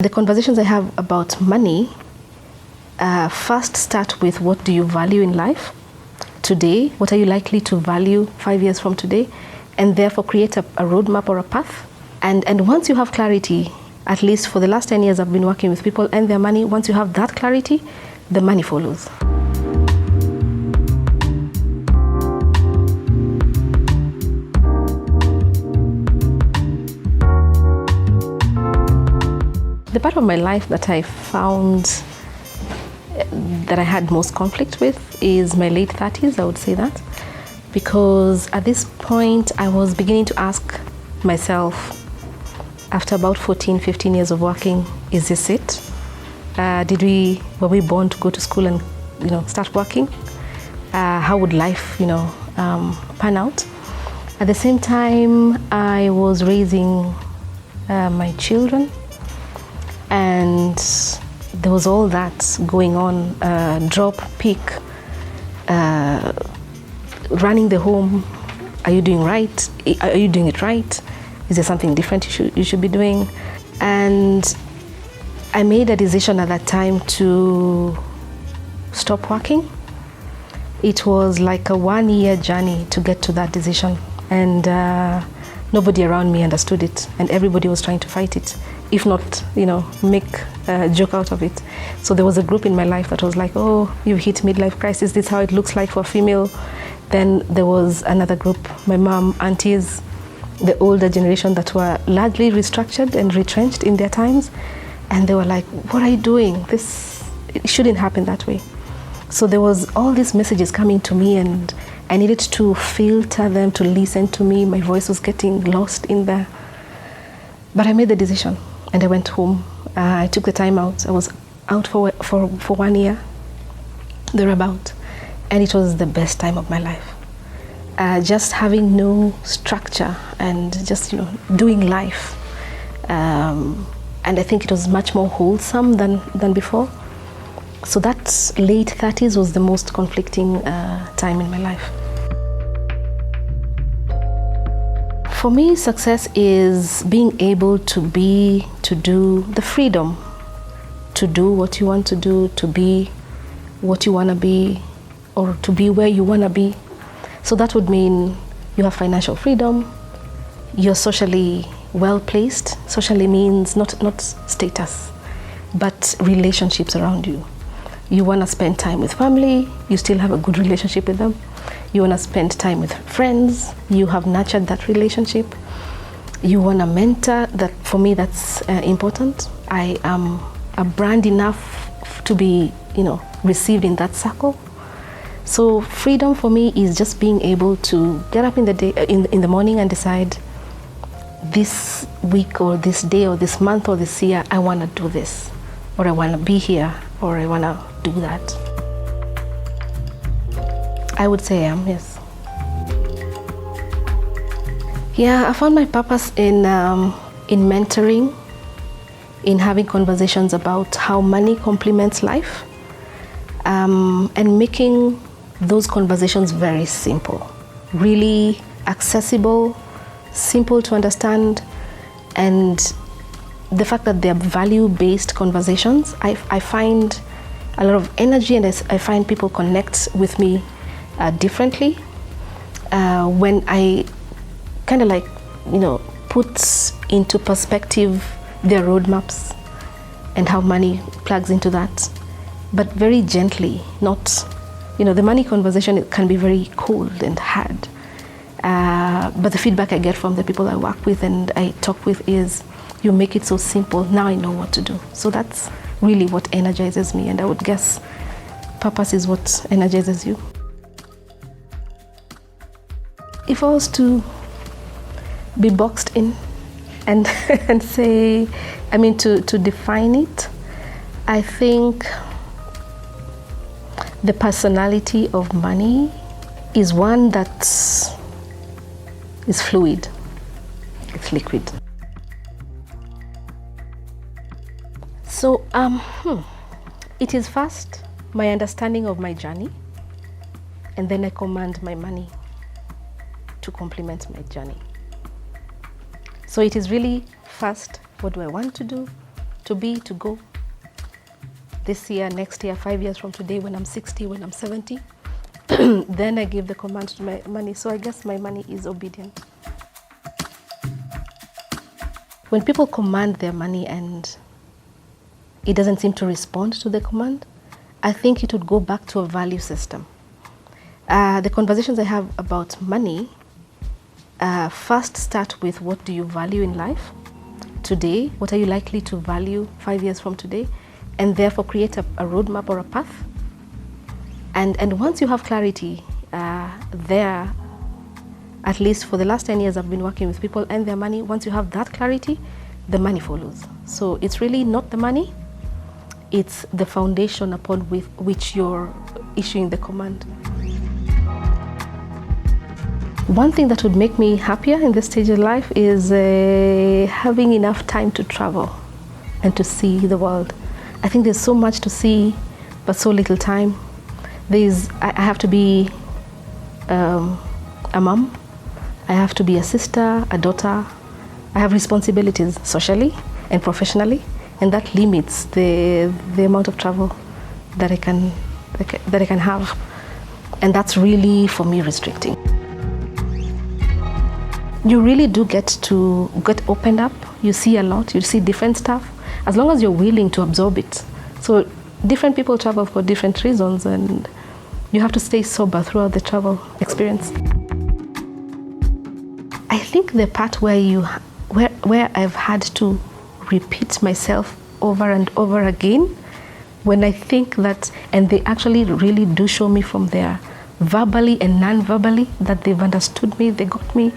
The conversations I have about money first start with what do you value in life today? What are you likely to value 5 years from today? And therefore create a roadmap or a path. And once you have clarity, at least for the last 10 years I've been working with people and their money, once you have that clarity, the money follows. The part of my life that I found that I had most conflict with is my late 30s, I would say that. Because at this point, I was beginning to ask myself, after about 14, 15 years of working, is this it? Were we born to go to school and, start working? How would life, pan out? At the same time, I was raising my children, and there was all that going on, drop, pick, running the home. Are you doing right? Are you doing it right? Is there something different you should be doing? And I made a decision at that time to stop working. It was like a 1-year journey to get to that decision, and nobody around me understood it, and everybody was trying to fight it, if not, make a joke out of it. So there was a group in my life that was like, oh, you've hit midlife crisis, this is how it looks like for a female. Then there was another group, my mom, aunties, the older generation that were largely restructured and retrenched in their times. And they were like, what are you doing? It shouldn't happen that way. So there was all these messages coming to me, and I needed to filter them, to listen to me. My voice was getting lost in there. But I made the decision, and I went home. I took the time out. I was out for 1 year, thereabout. And it was the best time of my life. Just having no structure and just, doing life. And I think it was much more wholesome than before. So that late 30s was the most conflicting time in my life. For me, success is being able to do the freedom to do what you want to do, to be what you want to be, or to be where you want to be. So that would mean you have financial freedom, you're socially well-placed. Socially means not status, but relationships around you. You want to spend time with family, you still have a good relationship with them. You want to spend time with friends, you have nurtured that relationship. You want to mentor, that for me that's important. I am a brand enough to be, received in that circle. So freedom for me is just being able to get up in the morning and decide, this week or this day or this month or this year, I want to do this, or I want to be here, or I want to do that. I would say I am, yes. Yeah, I found my purpose in mentoring, in having conversations about how money complements life, and making those conversations very simple, really accessible, simple to understand, and the fact that they're value-based conversations, I find a lot of energy, and I find people connect with me differently when I kind of put into perspective their roadmaps and how money plugs into that, but very gently, not, the money conversation, it can be very cold and hard. But the feedback I get from the people I work with and I talk with is, you make it so simple, now I know what to do. So that's really what energizes me, and I would guess purpose is what energizes you. If I was to be boxed in and say, to define it, I think the personality of money is one that is fluid, it's liquid. So, it is first my understanding of my journey, and then I command my money to complement my journey. So it is really first, what do I want to do to be, to go. This year, next year, 5 years from today, when I'm 60, when I'm 70, then I give the command to my money. So I guess my money is obedient. When people command their money and it doesn't seem to respond to the command, I think it would go back to a value system. The conversations I have about money first start with, what do you value in life today? What are you likely to value 5 years from today? And therefore create a roadmap or a path. And once you have clarity there, at least for the last 10 years I've been working with people and their money, once you have that clarity, the money follows. So it's really not the money, it's the foundation upon which you're issuing the command. One thing that would make me happier in this stage of life is having enough time to travel and to see the world. I think there's so much to see, but so little time. I have to be a mom, I have to be a sister, a daughter. I have responsibilities socially and professionally, and that limits the amount of travel that I can have, and that's really, for me, restricting. You really do get opened up. You see a lot, you see different stuff, as long as you're willing to absorb it. So different people travel for different reasons, and you have to stay sober throughout the travel experience. I think the part where I've had to repeat myself over and over again, when I think that, and they actually really do show me from there, verbally and non-verbally, that they've understood me, they got me,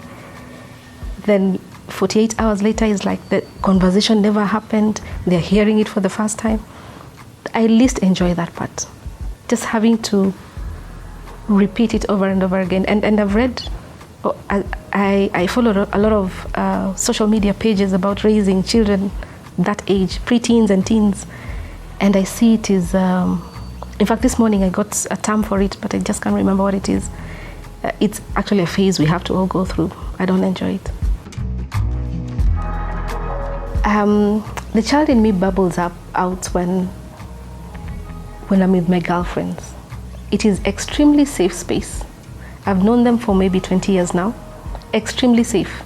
then 48 hours later is like the conversation never happened, they're hearing it for the first time. I least enjoy that part, just having to repeat it over and over again. And I've read, I follow a lot of social media pages about raising children that age, pre-teens and teens, and I see it is, in fact this morning I got a term for it, but I just can't remember what it is. It's actually a phase we have to all go through. I don't enjoy it. The child in me bubbles out when I'm with my girlfriends. It is extremely safe space. I've known them for maybe 20 years now. Extremely safe.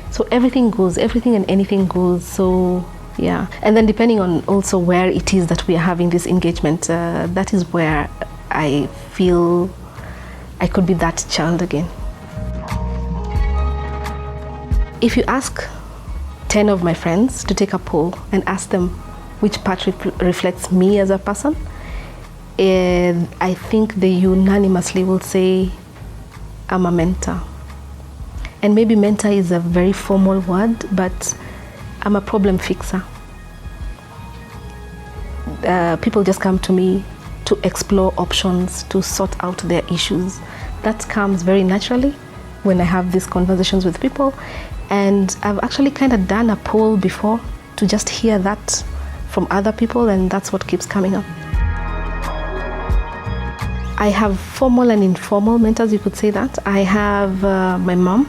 So everything goes, everything and anything goes. So yeah. And then depending on also where it is that we are having this engagement, that is where I feel I could be that child again. If you ask 10 of my friends to take a poll and ask them which part reflects me as a person, I think they unanimously will say I'm a mentor. And maybe mentor is a very formal word, but I'm a problem fixer. People just come to me to explore options, to sort out their issues. That comes very naturally when I have these conversations with people. And I've actually kind of done a poll before to just hear that from other people, and that's what keeps coming up. I have formal and informal mentors, you could say that. I have my mom,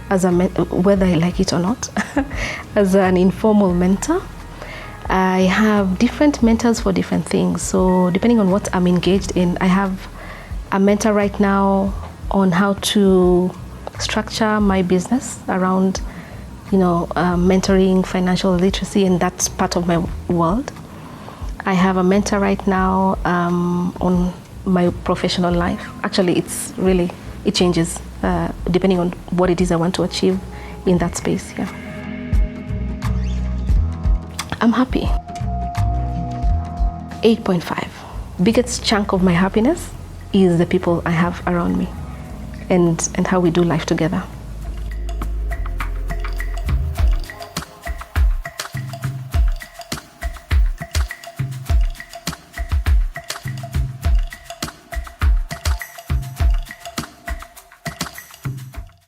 as whether I like it or not, as an informal mentor. I have different mentors for different things. So depending on what I'm engaged in, I have a mentor right now on how to structure my business around, mentoring, financial literacy, and that's part of my world. I have a mentor right now on my professional life. Actually, it changes depending on what it is I want to achieve in that space. Yeah. I'm happy. 8.5. Biggest chunk of my happiness is the people I have around me and how we do life together.